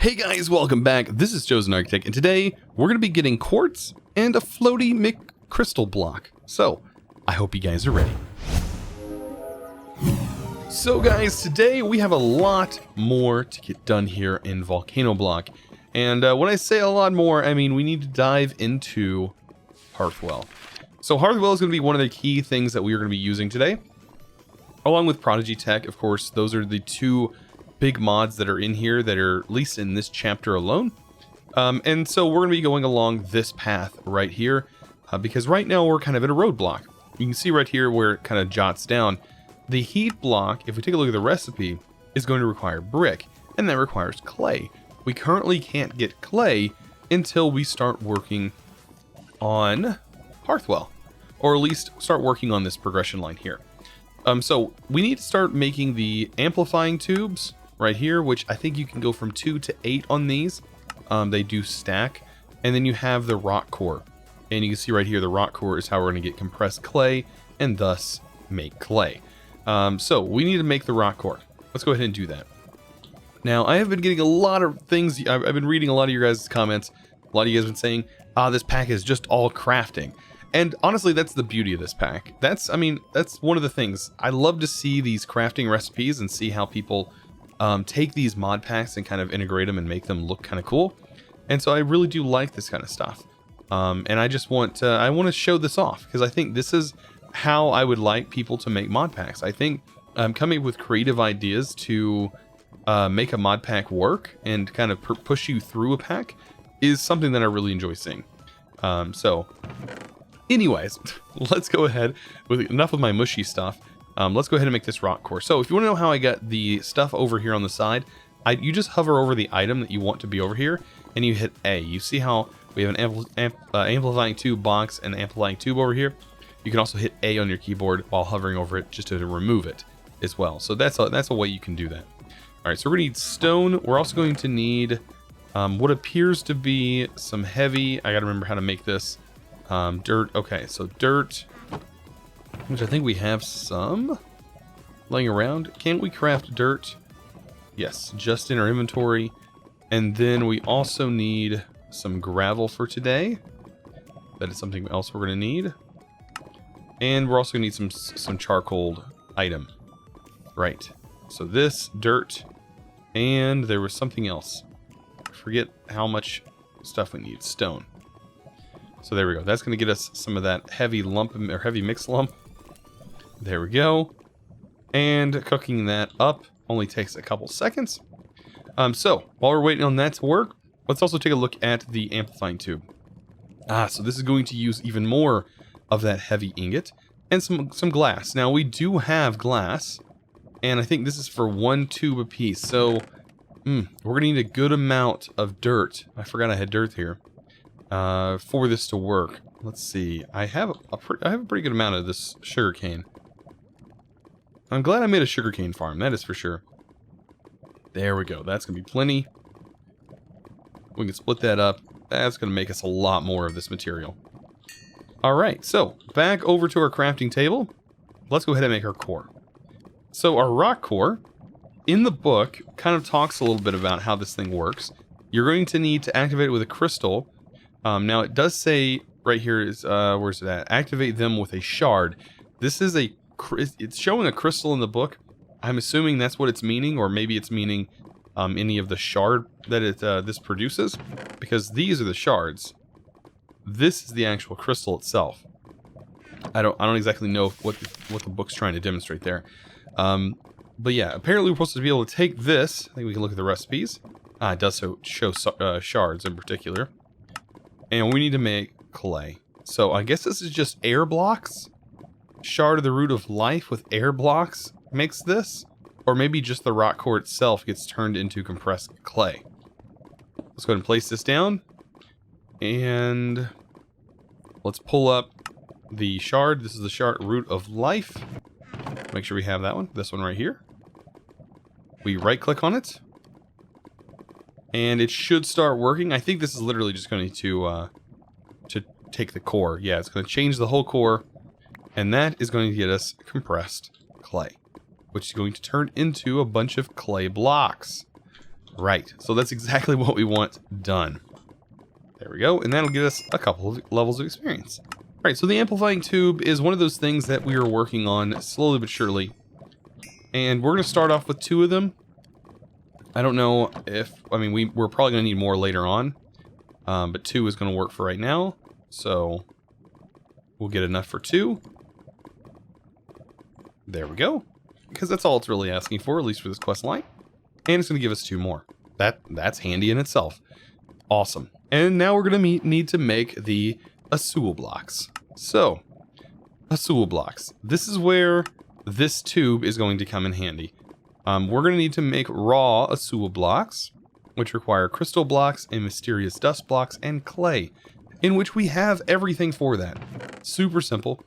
Hey guys, welcome back. This is ChosenArchitect, and today we're going to be getting quartz and a floaty crystal block. So, I hope you guys are ready. So guys, today we have a lot more to get done here in Volcano Block. And when I say a lot more, I mean we need to dive into Hearthwell. So Hearthwell is going to be one of the key things that we are going to be using today. Along with Prodigy Tech, of course, those are the two big mods that are in here that are at least in this chapter alone. And so we're going to be going along this path right here because right now we're kind of at a roadblock. You can see right here where it kind of jots down. The heat block, if we take a look at the recipe, is going to require brick, and that requires clay. We currently can't get clay until we start working on Hearthwell, or at least start working on this progression line here. So we need to start making the amplifying tubes right here, which I think you can go from 2 to 8 on these. They do stack. And then you have the rock core. And you can see right here, the rock core is how we're going to get compressed clay and thus make clay. So we need to make the rock core. Let's go ahead and do that. Now, I have been getting a lot of things. I've been reading a lot of your guys' comments. A lot of you guys have been saying, this pack is just all crafting. And honestly, that's the beauty of this pack. That's one of the things. I love to see these crafting recipes and see how people take these mod packs and kind of integrate them and make them look kind of cool. And so I really do like this kind of stuff. And I just want to show this off because I think this is how I would like people to make mod packs. I think coming up with creative ideas to make a mod pack work and kind of push you through a pack is something that I really enjoy seeing. Anyways, let's go ahead with enough of my mushy stuff. Let's go ahead and make this rock core. So if you want to know how I got the stuff over here on the side, you just hover over the item that you want to be over here and you hit A. You see how we have an amplifying tube box and an amplifying tube over here. You can also hit A on your keyboard while hovering over it just to remove it as well. So that's a way you can do that. All right, so we're going to need stone. We're also going to need what appears to be some heavy. I got to remember how to make this. Dirt. Okay, so dirt, which I think we have some laying around. Can we craft dirt? Yes, just in our inventory. And then we also need some gravel for today. That is something else we're going to need. And we're also going to need some charcoal item. Right. So this, dirt, and there was something else. I forget how much stuff we need. Stone. So there we go. That's going to get us some of that heavy lump or heavy mix lump. There we go. And cooking that up only takes a couple seconds. So while we're waiting on that to work, let's also take a look at the amplifying tube. So this is going to use even more of that heavy ingot and some glass. Now we do have glass, and I think this is for 1 tube a piece. So we're going to need a good amount of dirt. I forgot I had dirt here. For this to work. Let's see. I have a pretty good amount of this sugarcane. I'm glad I made a sugarcane farm. That is for sure. There we go. That's going to be plenty. We can split that up. That's going to make us a lot more of this material. Alright, so back over to our crafting table. Let's go ahead and make our core. So our rock core, in the book, kind of talks a little bit about how this thing works. You're going to need to activate it with a crystal. Now it does say right here is where's it at? Activate them with a shard. This is it's showing a crystal in the book. I'm assuming that's what it's meaning, or maybe it's meaning any of the shard that this produces, because these are the shards. This is the actual crystal itself. I don't exactly know what the book's trying to demonstrate there. But yeah, apparently we're supposed to be able to take this. I think we can look at the recipes. It does show shards in particular. And we need to make clay. So I guess this is just air blocks. Shard of the root of life with air blocks makes this. Or maybe just the rock core itself gets turned into compressed clay. Let's go ahead and place this down. And let's pull up the shard. This is the shard root of life. Make sure we have that one. This one right here. We right click on it. And it should start working. I think this is literally just going to take the core. Yeah, it's going to change the whole core. And that is going to get us compressed clay, which is going to turn into a bunch of clay blocks. Right, so that's exactly what we want done. There we go, and that'll get us a couple of levels of experience. All right, so the amplifying tube is one of those things that we are working on slowly but surely. And we're going to start off with 2 of them. I don't know if, I mean, we're probably going to need more later on. But 2 is going to work for right now. So we'll get enough for 2. There we go. Because that's all it's really asking for, at least for this quest line. And it's going to give us 2 more. That's handy in itself. Awesome. And now we're going to need to make the Asul blocks. So, Asul blocks. This is where this tube is going to come in handy. We're going to need to make raw Asul blocks, which require crystal blocks and mysterious dust blocks and clay, in which we have everything for that. Super simple.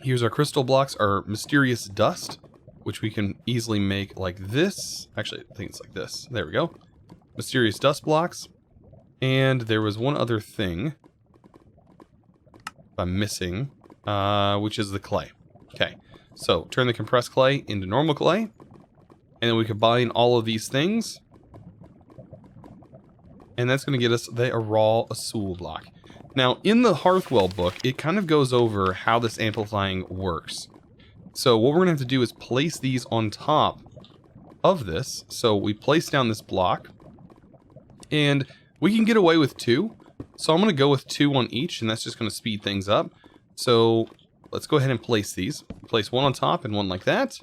Here's our crystal blocks, our mysterious dust, which we can easily make like this. Actually, I think it's like this. There we go. Mysterious dust blocks. And there was one other thing I'm missing, which is the clay. Okay, so turn the compressed clay into normal clay, and then we combine all of these things, and that's going to get us the raw Asul block. Now, in the Hearthwell book, it kind of goes over how this amplifying works. So what we're going to have to do is place these on top of this. So we place down this block, and we can get away with 2. So I'm going to go with 2 on each, and that's just going to speed things up. So let's go ahead and place these. Place 1 on top and 1 like that.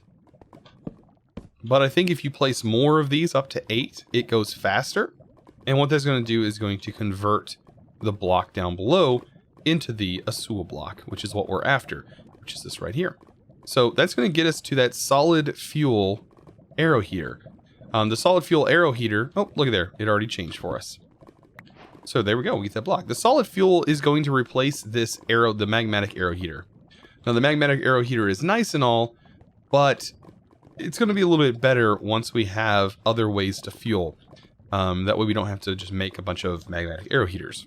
But I think if you place more of these, up to 8, it goes faster. And what that's going to do is going to convert the block down below into the Asul block, which is what we're after, which is this right here. So that's going to get us to that solid fuel arrow heater. The solid fuel arrow heater, oh, look at there, it already changed for us. So there we go, we get that block. The solid fuel is going to replace this arrow, the magmatic arrow heater. Now the magmatic arrow heater is nice and all, but it's going to be a little bit better once we have other ways to fuel. That way we don't have to just make a bunch of magmatic arrow heaters.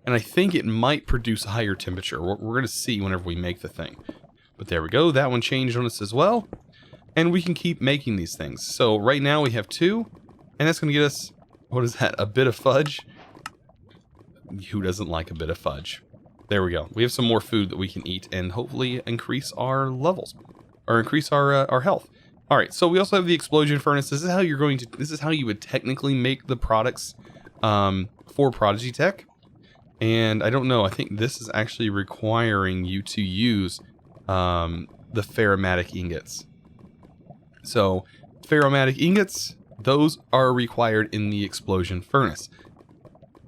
And I think it might produce a higher temperature. We're going to see whenever we make the thing. But there we go, that one changed on us as well. And we can keep making these things. So right now we have 2, and that's going to get us, what is that, a bit of fudge? Who doesn't like a bit of fudge? There we go. We have some more food that we can eat and hopefully increase our levels. Or increase our health. Alright, so we also have the explosion furnace. This is how you're going to, this is how you would technically make the products for Prodigy Tech. And I don't know, I think this is actually requiring you to use the ferromatic ingots. So, ferromatic ingots, those are required in the explosion furnace.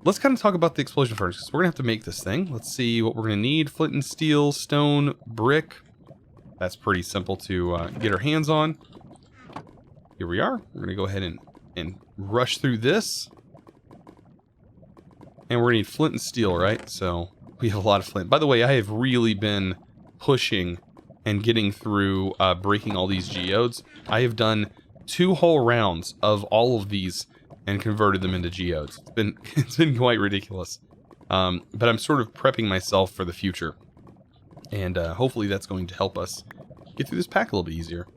Let's kind of talk about the explosion furnace, because we're going to have to make this thing. Let's see what we're going to need. Flint and steel, stone, brick. That's pretty simple to get our hands on. Here we are. We're going to go ahead and rush through this. And we're going to need flint and steel, right? So we have a lot of flint. By the way, I have really been pushing and getting through breaking all these geodes. I have done 2 whole rounds of all of these and converted them into geodes. It's been quite ridiculous. But I'm sort of prepping myself for the future. And hopefully that's going to help us get through this pack a little bit easier.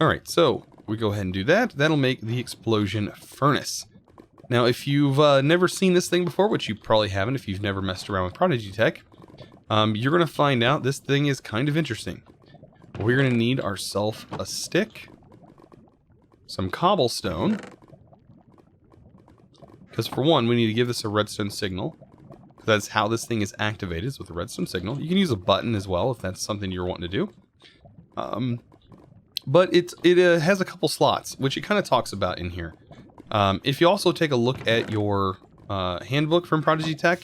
Alright, so we go ahead and do that. That'll make the explosion furnace. Now, if you've never seen this thing before, which you probably haven't if you've never messed around with Prodigy Tech, you're going to find out this thing is kind of interesting. We're going to need ourselves a stick, some cobblestone, because for one, we need to give this a redstone signal. That's how this thing is activated, is with a redstone signal. You can use a button as well if that's something you're wanting to do. But it has a couple slots, which it kind of talks about in here. If you also take a look at your handbook from Prodigy Tech,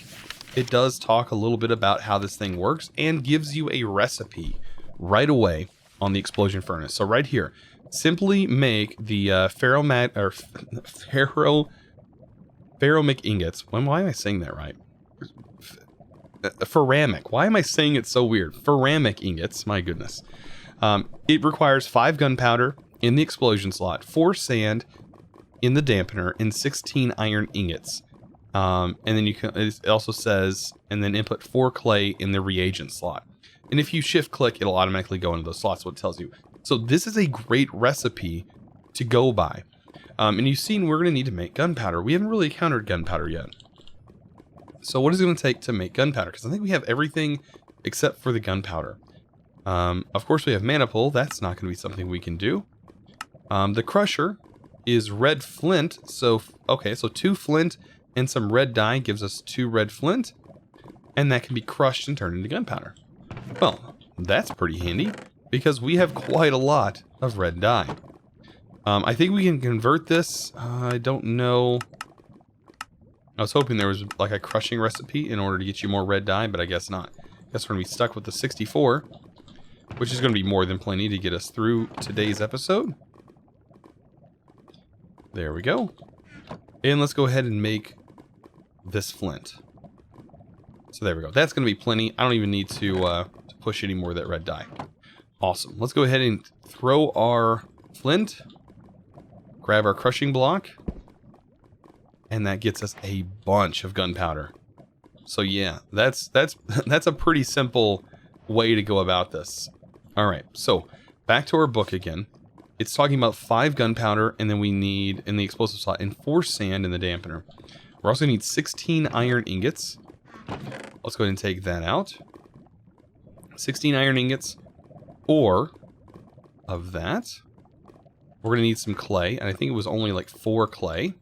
it does talk a little bit about how this thing works and gives you a recipe right away on the explosion furnace. So right here, simply make the ferromic ingots. Why am I saying that right? Ceramic. Why am I saying it so weird? Ceramic ingots. My goodness. It requires 5 gunpowder in the explosion slot, 4 sand in the dampener, and 16 iron ingots. And then you can. It also says, and then input 4 clay in the reagent slot. And if you shift click, it'll automatically go into those slots. What it tells you. So this is a great recipe to go by. And you've seen we're going to need to make gunpowder. We haven't really encountered gunpowder yet. So what is it going to take to make gunpowder? Because I think we have everything except for the gunpowder. Of course, we have mana pull. That's not going to be something we can do. The crusher is red flint. So, okay, so 2 flint and some red dye gives us 2 red flint. And that can be crushed and turned into gunpowder. Well, that's pretty handy because we have quite a lot of red dye. I think we can convert this. I don't know. I was hoping there was like a crushing recipe in order to get you more red dye, but I guess not. I guess we're going to be stuck with the 64, which is going to be more than plenty to get us through today's episode. There we go. And let's go ahead and make this flint. So there we go. That's going to be plenty. I don't even need to push any more of that red dye. Awesome. Let's go ahead and throw our flint. Grab our crushing block. And that gets us a bunch of gunpowder. So yeah, that's a pretty simple way to go about this. All right, so back to our book again. It's talking about 5 gunpowder, and then we need, in the explosive slot, and 4 sand in the dampener. We're also going to need 16 iron ingots. Let's go ahead and take that out. 16 iron ingots, or of that, we're going to need some clay, and I think it was only like 4 clay.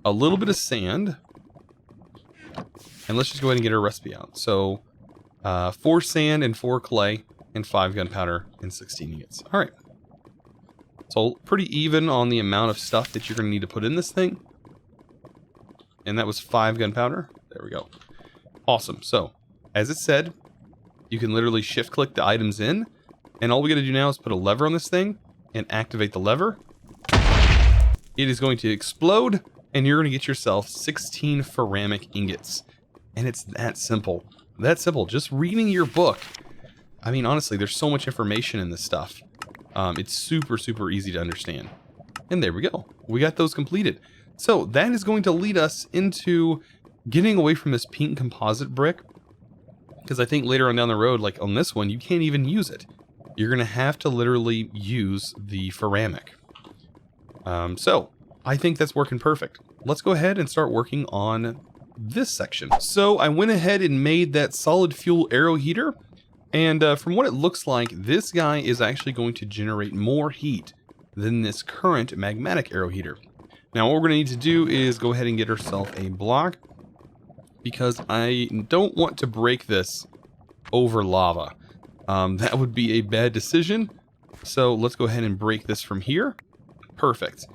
A little bit of sand. And let's just go ahead and get our recipe out. So, 4 sand and 4 clay and 5 gunpowder and 16 ingots. Alright. So, pretty even on the amount of stuff that you're going to need to put in this thing. And that was 5 gunpowder. There we go. Awesome. So, as it said, you can literally shift click the items in. And all we got to do now is put a lever on this thing and activate the lever. It is going to explode. And you're going to get yourself 16 ceramic ingots. And it's that simple. That simple. Just reading your book. I mean, honestly, there's so much information in this stuff. It's super, super easy to understand. And there we go. We got those completed. So that is going to lead us into getting away from this pink composite brick. Because I think later on down the road, like on this one, you can't even use it. You're going to have to literally use the ceramic. So I think that's working perfect. Let's go ahead and start working on this section. So I went ahead and made that solid fuel arrow heater. And from what it looks like, this guy is actually going to generate more heat than this current magmatic arrow heater. Now what we're going to need to do is go ahead and get ourselves a block. Because I don't want to break this over lava. That would be a bad decision. So let's go ahead and break this from here. Perfect.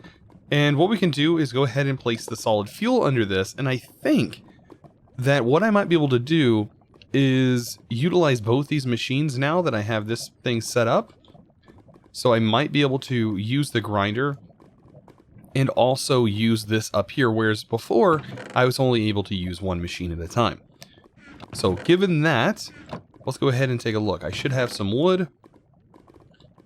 And what we can do is go ahead and place the solid fuel under this. And I think that what I might be able to do is utilize both these machines now that I have this thing set up. So I might be able to use the grinder and also use this up here. Whereas before, I was only able to use one machine at a time. So given that, let's go ahead and take a look. I should have some wood.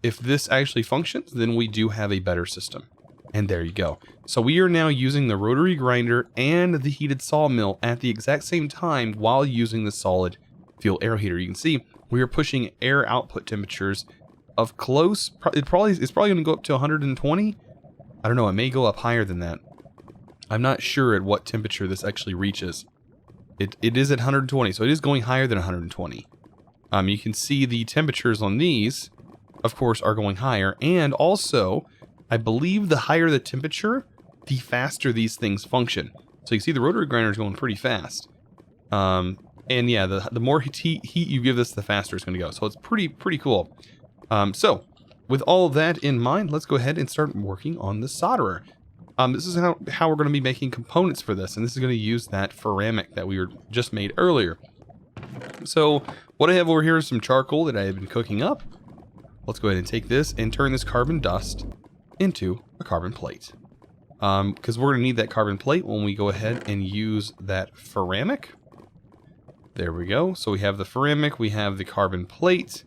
If this actually functions, then we do have a better system. And there you go. So we are now using the rotary grinder and the heated sawmill at the exact same time while using the solid fuel air heater. You can see we are pushing air output temperatures of close. It's probably going to go up to 120. I don't know. It may go up higher than that. I'm not sure at what temperature this actually reaches. It is at 120, so it is going higher than 120. You can see the temperatures on these, of course, are going higher, and also, I believe the higher the temperature, the faster these things function. So you can see the rotary grinder is going pretty fast. And yeah, the more heat you give this, the faster it's going to go. So it's pretty cool. So with all that in mind, let's go ahead and start working on the solderer. This is how we're going to be making components for this, and this is going to use that ceramic that we were just made earlier. So what I have over here is some charcoal that I have been cooking up. Let's go ahead and take this and turn this carbon dust into a carbon plate. Because we're going to need that carbon plate when we go ahead and use that ceramic. There we go. So we have the ceramic, we have the carbon plate,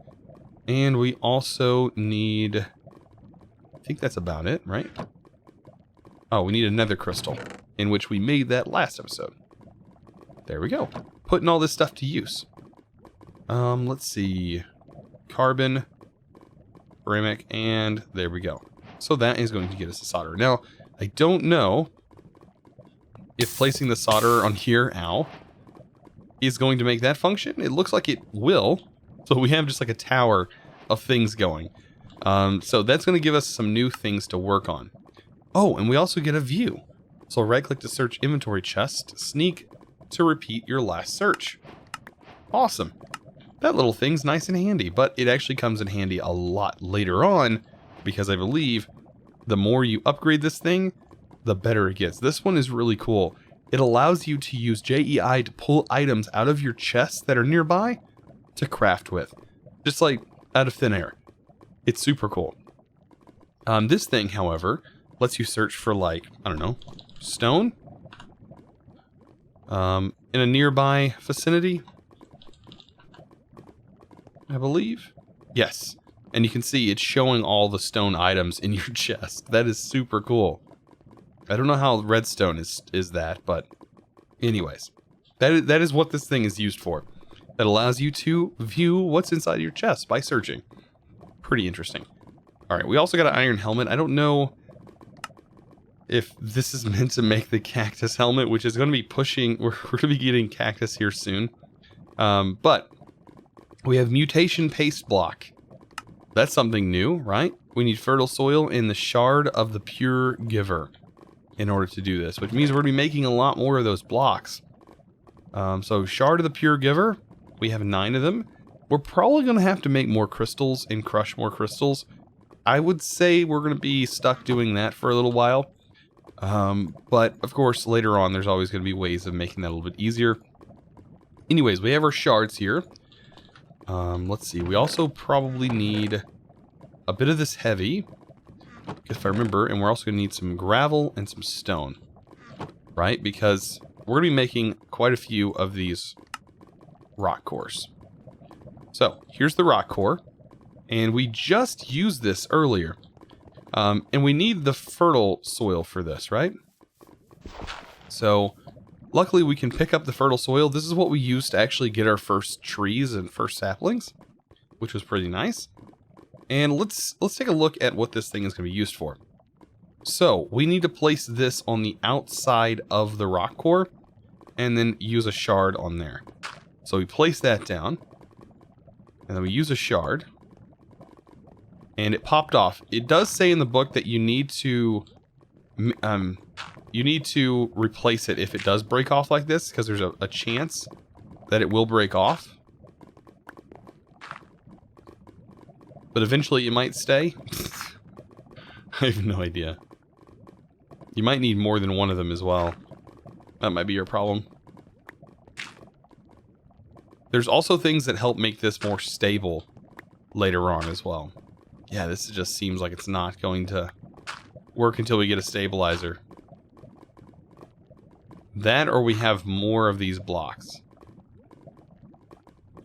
and we also need, I think that's about it, right? Oh, we need a nether crystal, in which we made that last episode. There we go. Putting all this stuff to use. Let's see. Carbon, ceramic, and there we go. So that is going to get us a solder. Now, I don't know if placing the solder on here, ow, is going to make that function. It looks like it will. So we have just like a tower of things going. So that's going to give us some new things to work on. Oh, and we also get a view. So right click to search inventory chest, sneak to repeat your last search. Awesome. That little thing's nice and handy, but it actually comes in handy a lot later on because I believe the more you upgrade this thing, the better it gets. This one is really cool. It allows you to use JEI to pull items out of your chests that are nearby to craft with. Just like out of thin air. It's super cool. This thing, however, lets you search for like, I don't know, stone? In a nearby vicinity, I believe. Yes. And you can see it's showing all the stone items in your chest. That is super cool. I don't know how redstone is that, but anyways. That is what this thing is used for. That allows you to view what's inside your chest by searching. Pretty interesting. Alright, we also got an iron helmet. I don't know if this is meant to make the cactus helmet, which is going to be pushing... We're going to be getting cactus here soon. But we have mutation paste block. That's something new, right? We need fertile soil in the shard of the pure giver in order to do this, which means we're going to be making a lot more of those blocks. So shard of the pure giver, we have 9 of them. We're probably going to have to make more crystals and crush more crystals. I would say we're going to be stuck doing that for a little while. But of course, later on, there's always going to be ways of making that a little bit easier. Anyways, we have our shards here. Let's see. We also probably need a bit of this heavy, if I remember, and we're also going to need some gravel and some stone, right? Because we're going to be making quite a few of these rock cores. So here's the rock core, and we just used this earlier. And we need the fertile soil for this, right? So luckily we can pick up the fertile soil. This is what we used to actually get our first trees and first saplings, which was pretty nice. And let's take a look at what this thing is going to be used for. So we need to place this on the outside of the rock core and then use a shard on there. So we place that down and then we use a shard. And it popped off. It does say in the book that you need to replace it if it does break off like this, because there's a chance that it will break off. But eventually it might stay. I have no idea. You might need more than one of them as well. That might be your problem. There's also things that help make this more stable later on as well. Yeah, this just seems like it's not going to work until we get a stabilizer. That, or we have more of these blocks.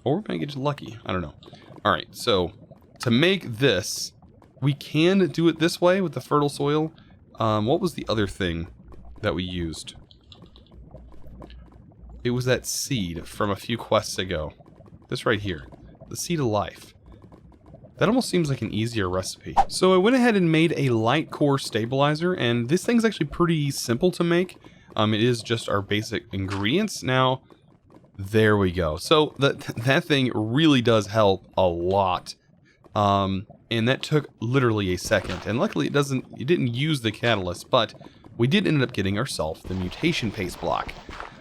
Or we might get lucky. I don't know. Alright, so to make this, we can do it this way with the fertile soil. What was the other thing that we used? It was that seed from a few quests ago. This right here. The seed of life. That almost seems like an easier recipe. So I went ahead and made a light core stabilizer, and this thing's actually pretty simple to make. It is just our basic ingredients. Now, there we go. So that thing really does help a lot. And that took literally a second. And luckily it didn't use the catalyst, but we did end up getting ourselves the mutation paste block.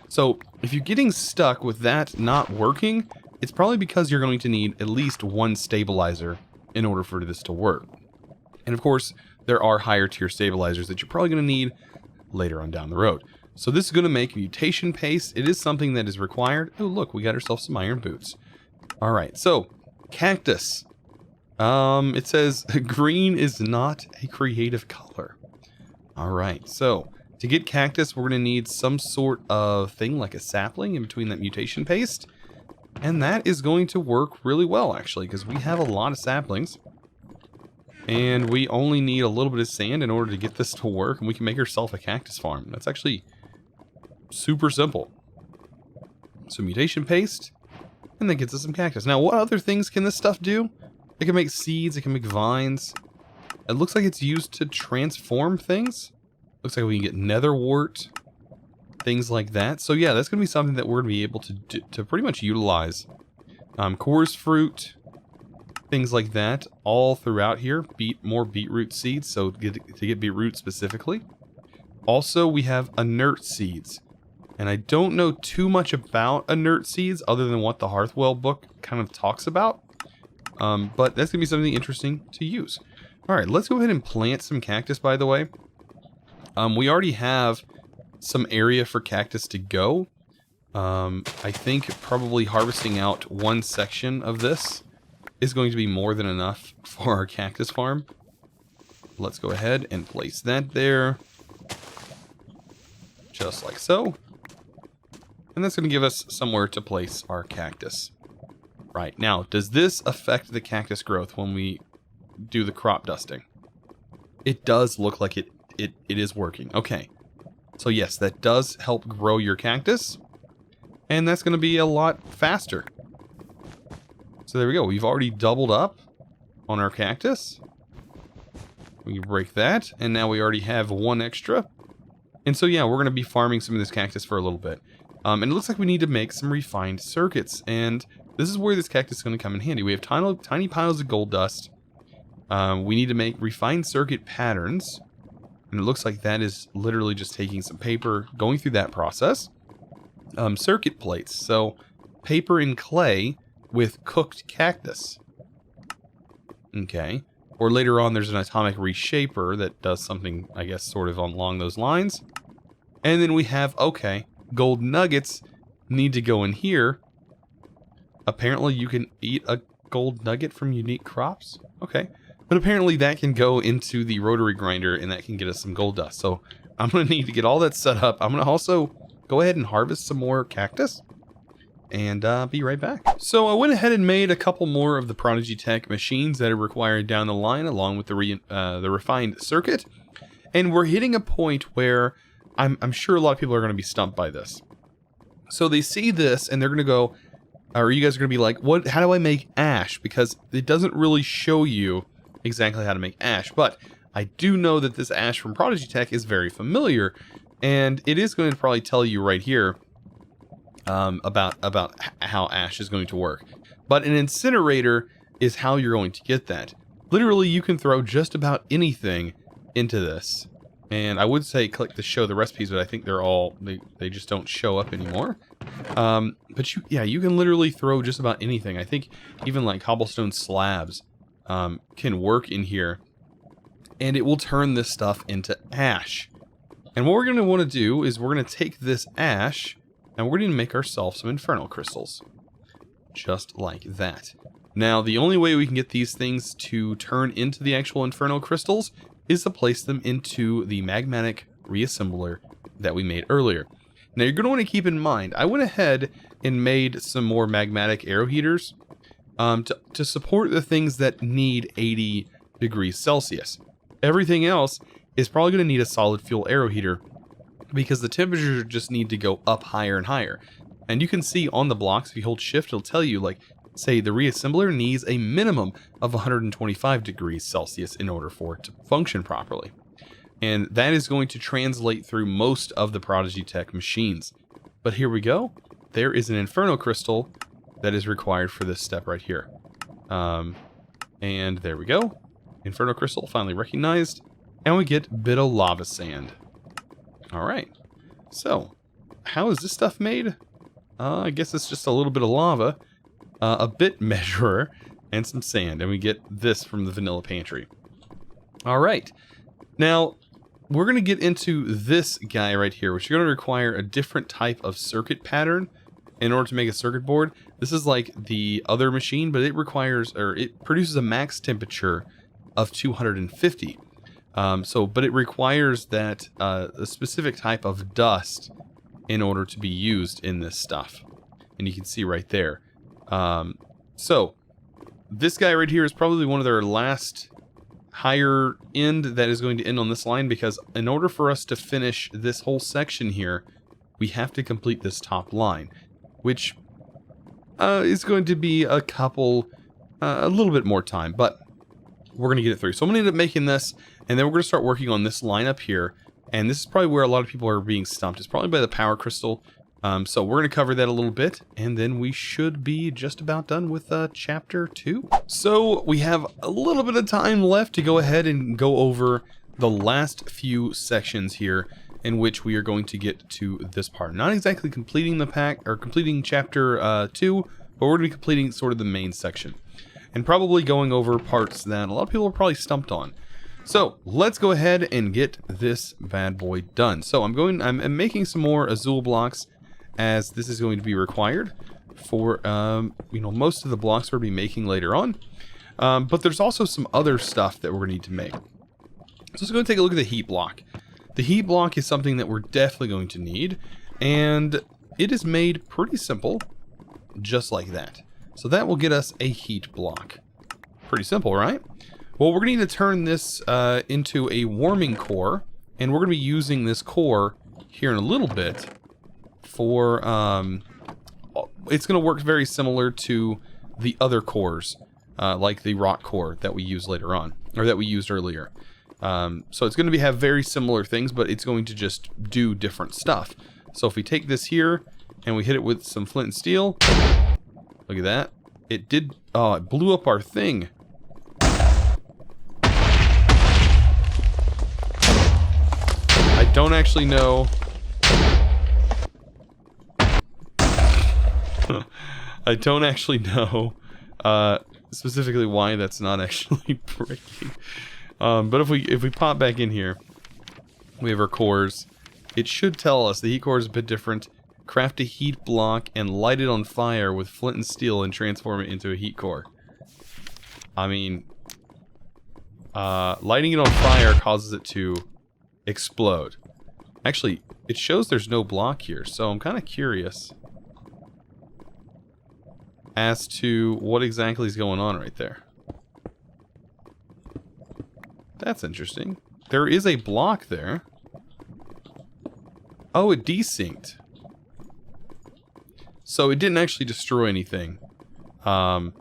So if you're getting stuck with that not working, it's probably because you're going to need at least one stabilizer in order for this to work. And of course, there are higher tier stabilizers that you're probably going to need later on down the road. So this is going to make mutation paste. It is something that is required. Oh, look, we got ourselves some iron boots. All right, so cactus. It says green is not a creative color. All right, so to get cactus, we're going to need some sort of thing like a sapling in between that mutation paste. And that is going to work really well, actually, because we have a lot of saplings. And we only need a little bit of sand in order to get this to work, and we can make ourselves a cactus farm. That's actually super simple. So mutation paste, and that gets us some cactus. Now, what other things can this stuff do? It can make seeds, it can make vines. It looks like it's used to transform things. Looks like we can get nether wart, things like that. So yeah, that's going to be something that we're going to be able to pretty much utilize. Coarse fruit, things like that, all throughout here. More beetroot seeds, so to get beetroot specifically. Also, we have inert seeds. And I don't know too much about inert seeds other than what the Hearthwell book kind of talks about. But that's going to be something interesting to use. Alright, let's go ahead and plant some cactus, by the way. We already have some area for cactus to go. I think probably harvesting out one section of this is going to be more than enough for our cactus farm. Let's go ahead and place that there. Just like so. And that's going to give us somewhere to place our cactus. Right, now, does this affect the cactus growth when we do the crop dusting? It does look like it is working. Okay, so yes, that does help grow your cactus. And that's going to be a lot faster. So there we go, we've already doubled up on our cactus. We can break that, and now we already have one extra. And so yeah, we're going to be farming some of this cactus for a little bit. And it looks like we need to make some refined circuits, and this is where this cactus is going to come in handy. We have tiny piles of gold dust. We need to make refined circuit patterns, and it looks like that is literally just taking some paper, going through that process. Circuit plates, so paper and clay with cooked cactus. Okay, or later on there's an atomic reshaper that does something, I guess, sort of along those lines. And then we have, okay, gold nuggets need to go in here. Apparently you can eat a gold nugget from unique crops. Okay. But apparently that can go into the rotary grinder and that can get us some gold dust. So I'm going to need to get all that set up. I'm going to also go ahead and harvest some more cactus. And be right back. So I went ahead and made a couple more of the Prodigy Tech machines that are required down the line, along with the refined circuit. And we're hitting a point where I'm sure a lot of people are going to be stumped by this. So they see this and they're going to go, or you guys are going to be like, "What? How do I make ash?" Because it doesn't really show you exactly how to make ash. But I do know that this ash from Prodigy Tech is very familiar, and it is going to probably tell you right here about how ash is going to work. But an incinerator is how you're going to get that. Literally, you can throw just about anything into this. And I would say click to show the recipes, but I think they're all, they just don't show up anymore. But you can literally throw just about anything. I think even like cobblestone slabs can work in here. And it will turn this stuff into ash. And what we're going to want to do is we're going to take this ash and we're going to make ourselves some infernal crystals. Just like that. Now, the only way we can get these things to turn into the actual infernal crystals is to place them into the magmatic reassembler that we made earlier. Now you're going to want to keep in mind, I went ahead and made some more magmatic arrow heaters to support the things that need 80 degrees Celsius. Everything else is probably going to need a solid fuel arrow heater because the temperatures just need to go up higher and higher. And you can see on the blocks, if you hold shift, it'll tell you, like, say the reassembler needs a minimum of 125 degrees Celsius in order for it to function properly. And that is going to translate through most of the Prodigy Tech machines. But here we go. There is an Inferno Crystal that is required for this step right here. And there we go. Inferno Crystal finally recognized. And we get bit of lava sand. Alright. So, how is this stuff made? I guess it's just a little bit of lava. A bit measurer, and some sand. And we get this from the vanilla pantry. Alright. Now, we're going to get into this guy right here, which is going to require a different type of circuit pattern in order to make a circuit board. This is like the other machine, but it requires, or it produces a max temperature of 250. But it requires that a specific type of dust in order to be used in this stuff. And you can see right there. So this guy right here is probably one of their last higher end that is going to end on this line, because in order for us to finish this whole section here, we have to complete this top line, which is going to be a little bit more time, but we're going to get it through. So I'm going to end up making this, and then we're going to start working on this line up here, And this is probably where a lot of people are being stumped. It's probably by the power crystal. So we're going to cover that a little bit, and then we should be just about done with chapter 2. So we have a little bit of time left to go ahead and go over the last few sections here, in which we are going to get to this part. Not exactly completing the pack, or completing chapter 2, but we're going to be completing sort of the main section. And probably going over parts that a lot of people are probably stumped on. So let's go ahead and get this bad boy done. So I'm making some more Azul blocks, as this is going to be required for most of the blocks we'll be making later on. But there's also some other stuff that we're going to need to make. So let's go and take a look at the heat block. The heat block is something that we're definitely going to need, and it is made pretty simple, just like that. So that will get us a heat block. Pretty simple, right? Well, we're going to need to turn this into a warming core, and we're going to be using this core here in a little bit for, it's going to work very similar to the other cores, like the rock core that we use later on, or that we used earlier. So it's going to have very similar things, but it's going to just do different stuff. So if we take this here and we hit it with some flint and steel, look at that. It blew up our thing. I don't actually know. I don't actually know specifically why that's not actually breaking. But if we pop back in here, we have our cores. It should tell us the heat core is a bit different. Craft a heat block and light it on fire with flint and steel and transform it into a heat core. I mean, lighting it on fire causes it to explode. Actually, it shows there's no block here, so I'm kind of curious as to what exactly is going on right there. That's interesting. There is a block there. Oh, it desynced. So it didn't actually destroy anything. And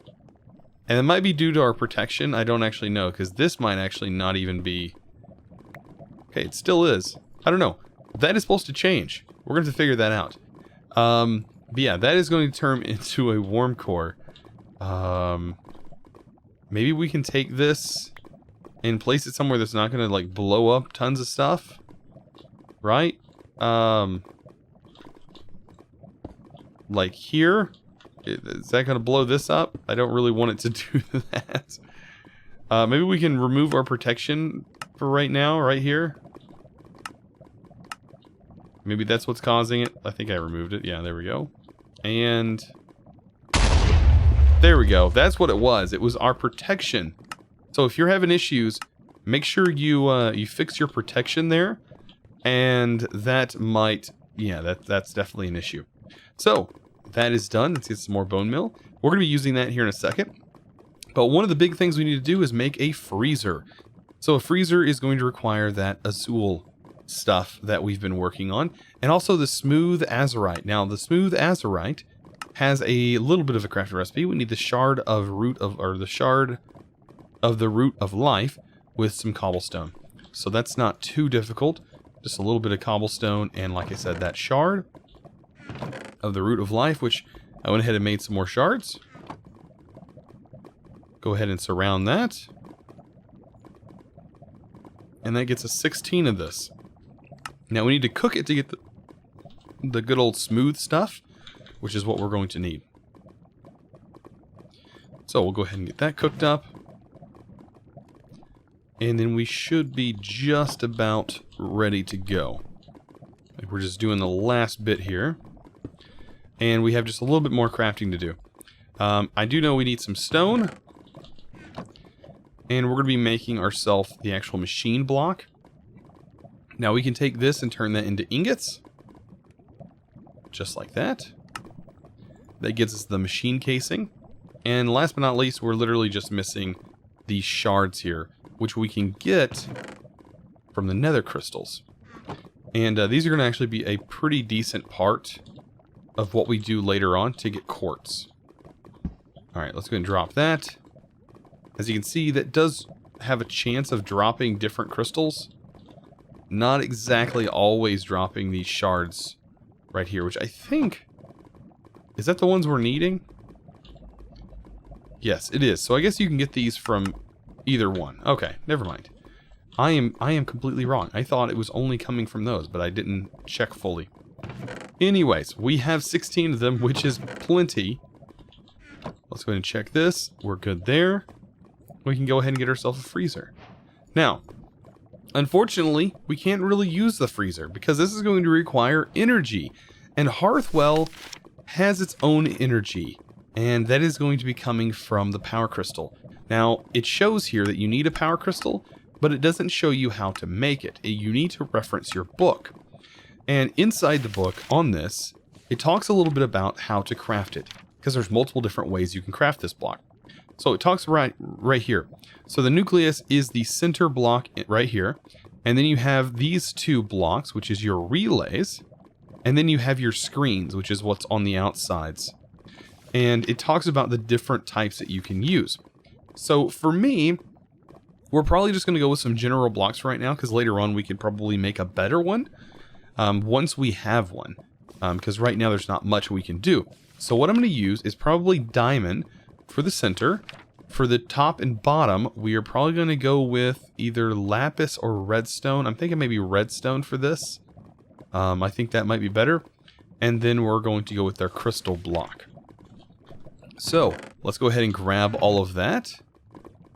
it might be due to our protection. I don't actually know, because this might actually not even be... Okay, it still is. I don't know. That is supposed to change. We're going to figure that out. But yeah, that is going to turn into a warm core. Maybe we can take this and place it somewhere that's not going to, like, blow up tons of stuff. Right? Like here? Is that going to blow this up? I don't really want it to do that. Maybe we can remove our protection for right now, right here. Maybe that's what's causing it. I think I removed it. Yeah, there we go. And there we go. That's what it was. It was our protection. So if you're having issues, make sure you fix your protection there, and that might, yeah, that's definitely an issue. So that is done. Let's get some more bone meal. We're going to be using that here in a second. But one of the big things we need to do is make a freezer. So a freezer is going to require that Azul stuff that we've been working on, and also the smooth azurite. Now the smooth azurite has a little bit of a crafting recipe. We need the shard of the root of life with some cobblestone. So that's not too difficult. Just a little bit of cobblestone, and like I said, that shard of the root of life, which I went ahead and made some more shards. Go ahead and surround that. And that gets us 16 of this. Now we need to cook it to get the good old smooth stuff, which is what we're going to need. So we'll go ahead and get that cooked up. And then we should be just about ready to go. We're just doing the last bit here. And we have just a little bit more crafting to do. I do know we need some stone. And we're going to be making ourselves the actual machine block. Now we can take this and turn that into ingots. Just like that. That gives us the machine casing. And last but not least, we're literally just missing these shards here, which we can get from the nether crystals. And these are going to actually be a pretty decent part of what we do later on to get quartz. Alright, let's go ahead and drop that. As you can see, that does have a chance of dropping different crystals. not exactly always dropping these shards right here, which I think... Is that the ones we're needing? Yes, it is. So I guess you can get these from either one. Okay, never mind. I am completely wrong. I thought it was only coming from those, but I didn't check fully. Anyways, we have 16 of them, which is plenty. Let's go ahead and check this. We're good there. We can go ahead and get ourselves a freezer. Now, unfortunately, we can't really use the freezer because this is going to require energy. And Hearthwell has its own energy, and that is going to be coming from the power crystal. Now, it shows here that you need a power crystal, but it doesn't show you how to make it. You need to reference your book. And inside the book on this, it talks a little bit about how to craft it, because there's multiple different ways you can craft this block. So it talks right here. So the nucleus is the center block right here, and then you have these two blocks, which is your relays, and then you have your screens, which is what's on the outsides. And it talks about the different types that you can use. So for me, we're probably just going to go with some general blocks right now, because later on we can probably make a better one once we have one. Because right now there's not much we can do. So what I'm going to use is probably diamond for the center. For the top and bottom, we are probably going to go with either lapis or redstone. I'm thinking maybe redstone for this. I think that might be better. And then we're going to go with our crystal block. So, let's go ahead and grab all of that.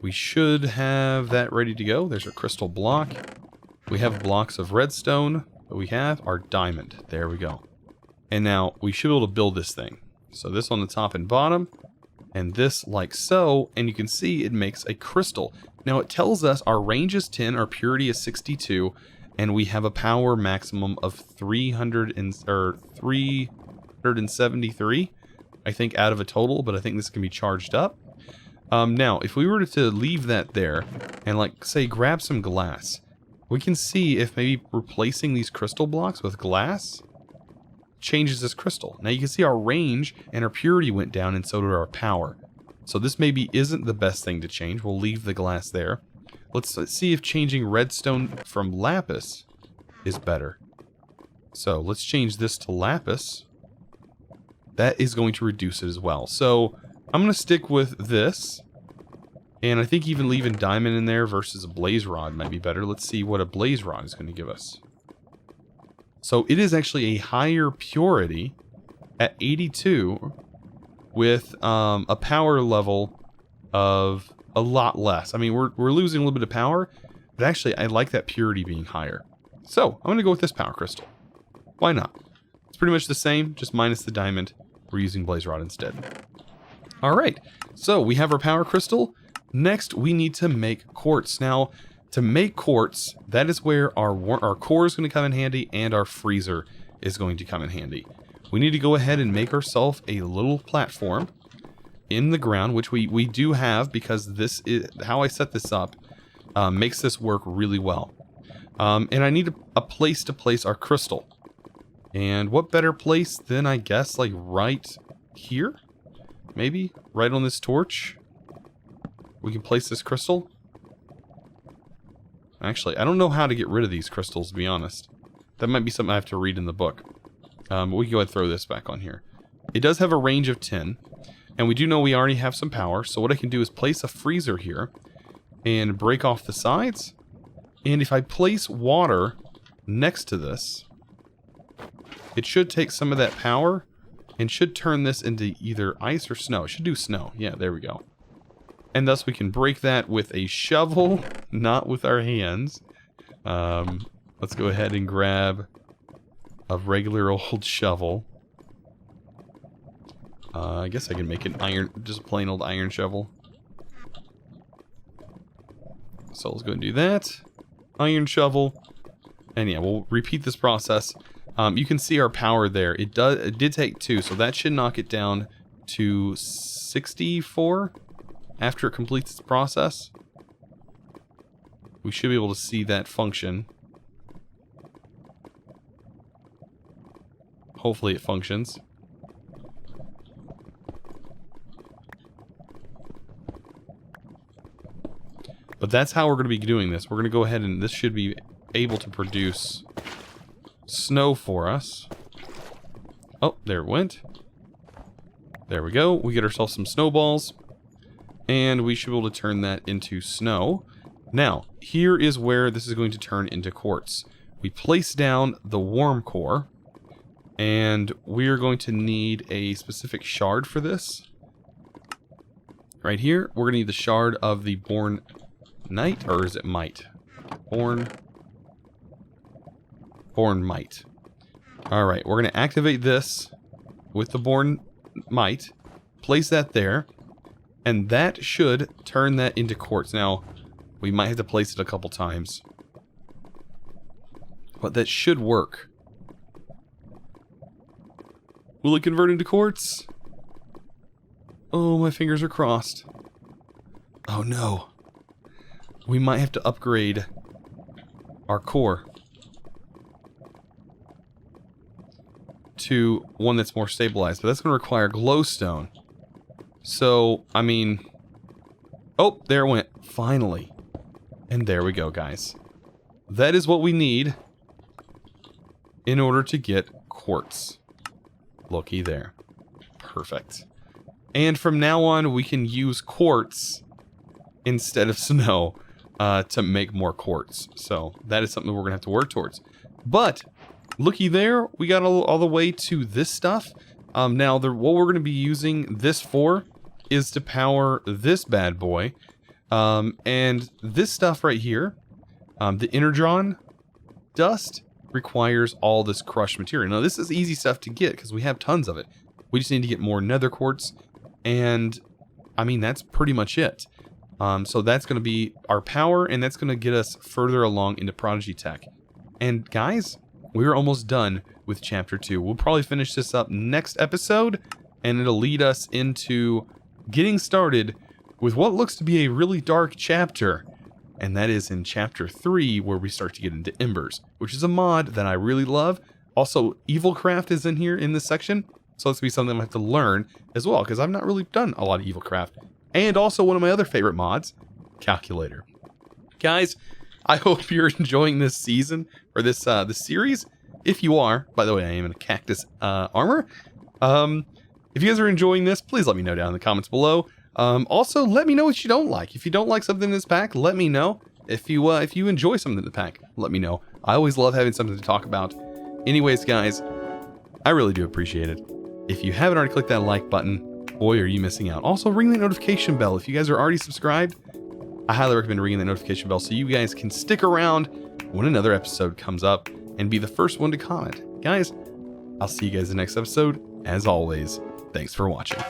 We should have that ready to go. There's our crystal block. We have blocks of redstone. What we have are diamond. There we go. And now, we should be able to build this thing. So this on the top and bottom. And this like so. And you can see it makes a crystal. Now it tells us our range is 10, our purity is 62. And we have a power maximum of 373, I think, out of a total, but I think this can be charged up. Now, if we were to leave that there, and like, say, grab some glass, we can see if maybe replacing these crystal blocks with glass changes this crystal. Now you can see our range and our purity went down, and so did our power. So this maybe isn't the best thing to change. We'll leave the glass there. Let's see if changing redstone from lapis is better. So let's change this to lapis. That is going to reduce it as well. So I'm going to stick with this. And I think even leaving diamond in there versus a blaze rod might be better. Let's see what a blaze rod is going to give us. So it is actually a higher purity at 82 with a power level of a lot less. I mean, we're losing a little bit of power, but actually I like that purity being higher. So I'm going to go with this power crystal. Why not? It's pretty much the same, just minus the diamond. We're using blaze rod instead. Alright, so we have our power crystal. Next, we need to make quartz. Now, to make quartz, that is where our core is going to come in handy and our freezer is going to come in handy. We need to go ahead and make ourselves a little platform in the ground, which we do have, because this is how I set this up, makes this work really well. And I need a place to place our crystal. And what better place than, I guess, like right here? Maybe? Right on this torch? We can place this crystal? Actually, I don't know how to get rid of these crystals, to be honest. That might be something I have to read in the book. But we can go ahead and throw this back on here. It does have a range of 10. And we do know we already have some power. So what I can do is place a freezer here. And break off the sides. And if I place water next to this, it should take some of that power and should turn this into either ice or snow. It should do snow. Yeah, there we go. And thus we can break that with a shovel, not with our hands. Let's go ahead and grab a regular old shovel. I guess I can make an iron, just a plain old iron shovel. So let's go and do that. Iron shovel. And yeah, we'll repeat this process. You can see our power there. It did take 2, so that should knock it down to 64 after it completes its process. We should be able to see that function. Hopefully it functions. But that's how we're going to be doing this. We're going to go ahead and this should be able to produce snow for us. Oh, there it went. There we go. We get ourselves some snowballs. And we should be able to turn that into snow. Now, here is where this is going to turn into quartz. We place down the warm core. And we're going to need a specific shard for this. Right here, we're going to need the shard of the Born Knight, or is it Might? Born Might. Alright, we're going to activate this with the Born Might. Place that there. And that should turn that into quartz. Now, we might have to place it a couple times. But that should work. Will it convert into quartz? Oh, my fingers are crossed. Oh no. We might have to upgrade our core to one that's more stabilized. But that's going to require glowstone. So, I mean... Oh, there it went. Finally. And there we go, guys. That is what we need in order to get quartz. Looky there. Perfect. And from now on, we can use quartz instead of snow to make more quartz. So, that is something we're going to have to work towards. But, looky there. We got all the way to this stuff. Now, what we're going to be using this for is to power this bad boy. And this stuff right here, the Energon dust, requires all this crushed material. Now, this is easy stuff to get because we have tons of it. We just need to get more nether quartz. And, I mean, that's pretty much it. So that's going to be our power, and that's going to get us further along into Prodigy tech. And, guys, we're almost done with Chapter 2. We'll probably finish this up next episode, and it'll lead us into getting started with what looks to be a really dark chapter. And that is in Chapter 3, where we start to get into Embers, which is a mod that I really love. Also, Evilcraft is in here in this section, so this will be something I have to learn as well, because I've not really done a lot of Evilcraft. And also one of my other favorite mods, Calculator. Guys, I hope you're enjoying this season, or this series. If you are, by the way, I am in a cactus armor. If you guys are enjoying this, please let me know down in the comments below. Also, let me know what you don't like. If you don't like something in this pack, let me know. If you enjoy something in the pack, let me know. I always love having something to talk about. Anyways, guys, I really do appreciate it. If you haven't already clicked that like button, boy, are you missing out. Also, ring the notification bell. If you guys are already subscribed, I highly recommend ringing the notification bell so you guys can stick around when another episode comes up and be the first one to comment. Guys, I'll see you guys in the next episode. As always, thanks for watching.